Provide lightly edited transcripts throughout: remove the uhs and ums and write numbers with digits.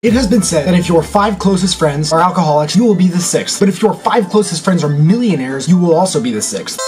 It has been said that if your 5 closest friends are alcoholics, you will be the 6th. But if your 5 closest friends are millionaires, you will also be the 6th.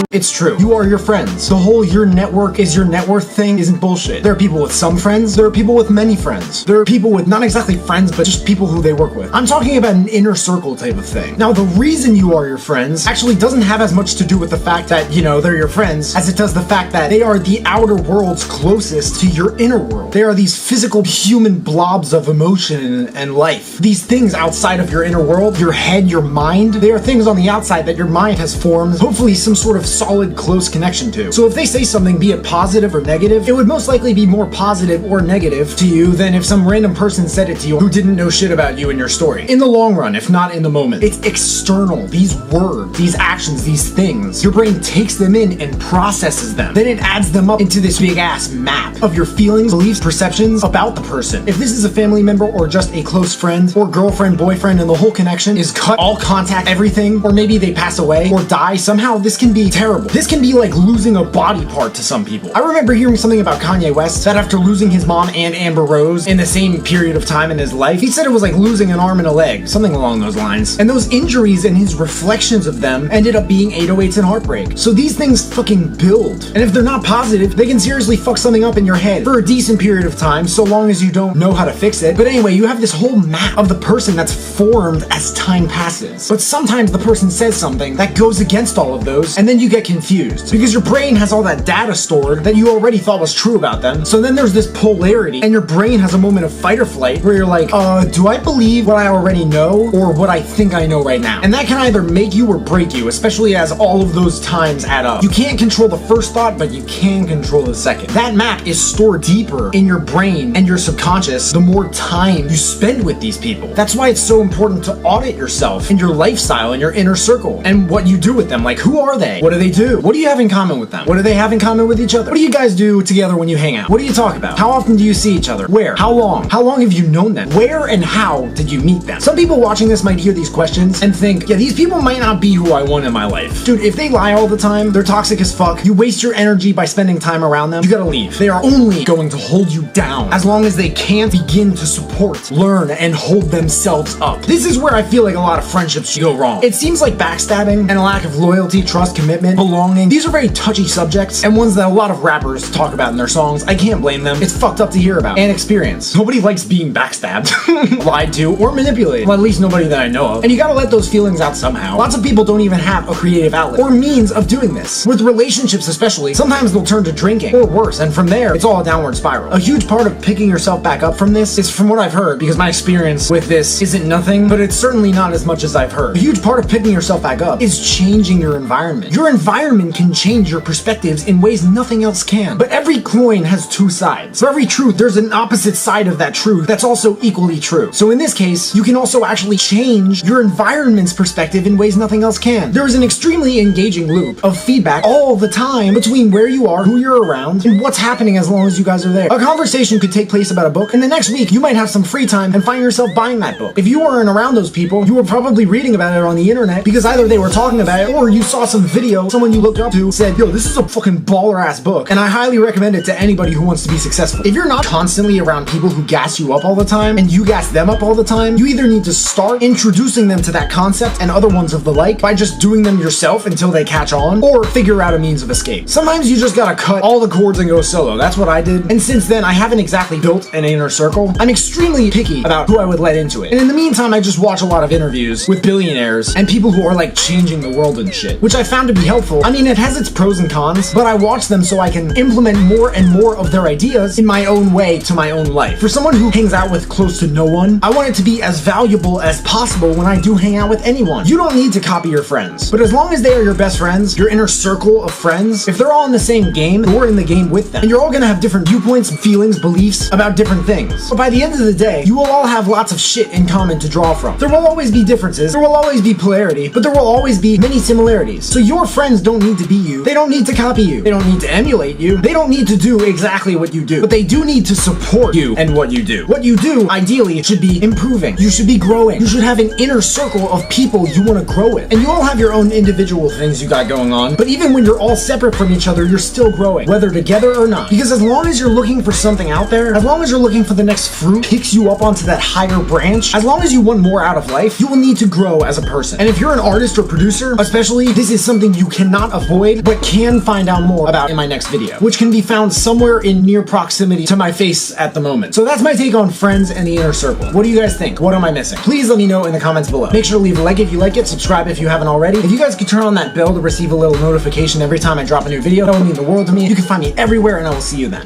It's true. You are your friends. The whole your network is your net worth thing isn't bullshit. There are people with some friends. There are people with many friends. There are people with not exactly friends, but just people who they work with. I'm talking about an inner circle type of thing. Now, the reason you are your friends actually doesn't have as much to do with the fact that, they're your friends as it does the fact that they are the outer world's closest to your inner world. They are these physical human blobs of emotion and life. These things outside of your inner world, your head, your mind, they are things on the outside that your mind has formed, hopefully some sort of solid, close connection to. So if they say something, be it positive or negative, it would most likely be more positive or negative to you than if some random person said it to you who didn't know shit about you and your story. In the long run, if not in the moment, it's external. These words, these actions, these things, your brain takes them in and processes them. Then it adds them up into this big ass map of your feelings, beliefs, perceptions about the person. If this is a family member or just a close friend or girlfriend, boyfriend, and the whole connection is cut, all contact, everything, or maybe they pass away or die, somehow this can be terrible. This can be like losing a body part to some people. I remember hearing something about Kanye West that after losing his mom and Amber Rose in the same period of time in his life, he said it was like losing an arm and a leg, something along those lines. And those injuries and his reflections of them ended up being 808s and heartbreak. So these things fucking build. And if they're not positive, they can seriously fuck something up in your head for a decent period of time, so long as you don't know how to fix it. But anyway, you have this whole map of the person that's formed as time passes. But sometimes the person says something that goes against all of those, and then you get confused because your brain has all that data stored that you already thought was true about them. So then there's this polarity, and your brain has a moment of fight or flight where you're like, do I believe what I already know or what I think I know right now? And that can either make you or break you, especially as all of those times add up. You can't control the first thought, but you can control the second. That map is stored deeper in your brain and your subconscious the more time you spend with these people. That's why it's so important to audit yourself and your lifestyle and your inner circle and what you do with them. Like, who are they? What do they do? What do you have in common with them? What do they have in common with each other? What do you guys do together when you hang out? What do you talk about? How often do you see each other? Where? How long? How long have you known them? Where and how did you meet them? Some people watching this might hear these questions and think, yeah, these people might not be who I want in my life. Dude, if they lie all the time, they're toxic as fuck, you waste your energy by spending time around them, you gotta leave. They are only going to hold you down as long as they can't begin to support, learn, and hold themselves up. This is where I feel like a lot of friendships go wrong. It seems like backstabbing and a lack of loyalty, trust, commitment, belonging, these are very touchy subjects and ones that a lot of rappers talk about in their songs. I can't blame them. It's fucked up to hear about and experience. Nobody likes being backstabbed, lied to, or manipulated. Well, at least nobody that I know of. And you gotta let those feelings out somehow. Lots of people don't even have a creative outlet or means of doing this. With relationships especially, sometimes they'll turn to drinking or worse, and from there, it's all a downward spiral. A huge part of picking yourself back up from this is, from what I've heard, because my experience with this isn't nothing, but it's certainly not as much as I've heard. A huge part of picking yourself back up is changing your environment. Your environment can change your perspectives in ways nothing else can. But every coin has two sides. For every truth, there's an opposite side of that truth that's also equally true. So in this case, you can also actually change your environment's perspective in ways nothing else can. There is an extremely engaging loop of feedback all the time between where you are, who you're around, and what's happening as long as you guys are there. A conversation could take place about a book, and the next week you might have some free time and find yourself buying that book. If you weren't around those people, you were probably reading about it on the internet because either they were talking about it or you saw some video someone you looked up to said, yo, this is a fucking baller ass book, and I highly recommend it to anybody who wants to be successful. If you're not constantly around people who gas you up all the time and you gas them up all the time, you either need to start introducing them to that concept and other ones of the like by just doing them yourself until they catch on, or figure out a means of escape. Sometimes you just gotta cut all the cords and go solo. That's what I did, and since then I haven't exactly built an inner circle. I'm extremely picky about who I would let into it, and in the meantime I just watch a lot of interviews with billionaires and people who are like changing the world and shit, which I found to be helpful. I mean, it has its pros and cons, but I watch them so I can implement more and more of their ideas in my own way to my own life. For someone who hangs out with close to no one, I want it to be as valuable as possible when I do hang out with anyone. You don't need to copy your friends, but as long as they are your best friends, your inner circle of friends, if they're all in the same game, you're in the game with them, and you're all gonna have different viewpoints, feelings, beliefs about different things. But by the end of the day, you will all have lots of shit in common to draw from. There will always be differences, there will always be polarity, but there will always be many similarities. So your friend friends don't need to be you. They don't need to copy you. They don't need to emulate you. They don't need to do exactly what you do. But they do need to support you and what you do. What you do, ideally, should be improving. You should be growing. You should have an inner circle of people you want to grow with. And you all have your own individual things you got going on. But even when you're all separate from each other, you're still growing, whether together or not. Because as long as you're looking for something out there, as long as you're looking for the next fruit, picks you up onto that higher branch, as long as you want more out of life, you will need to grow as a person. And if you're an artist or producer, especially, this is something you cannot avoid, but can find out more about in my next video, which can be found somewhere in near proximity to my face at the moment. So that's my take on friends and the inner circle. What do you guys think? What am I missing? Please let me know in the comments below. Make sure to leave a like if you like it, subscribe if you haven't already. If you guys could turn on that bell to receive a little notification every time I drop a new video, that would mean the world to me. You can find me everywhere, and I will see you then.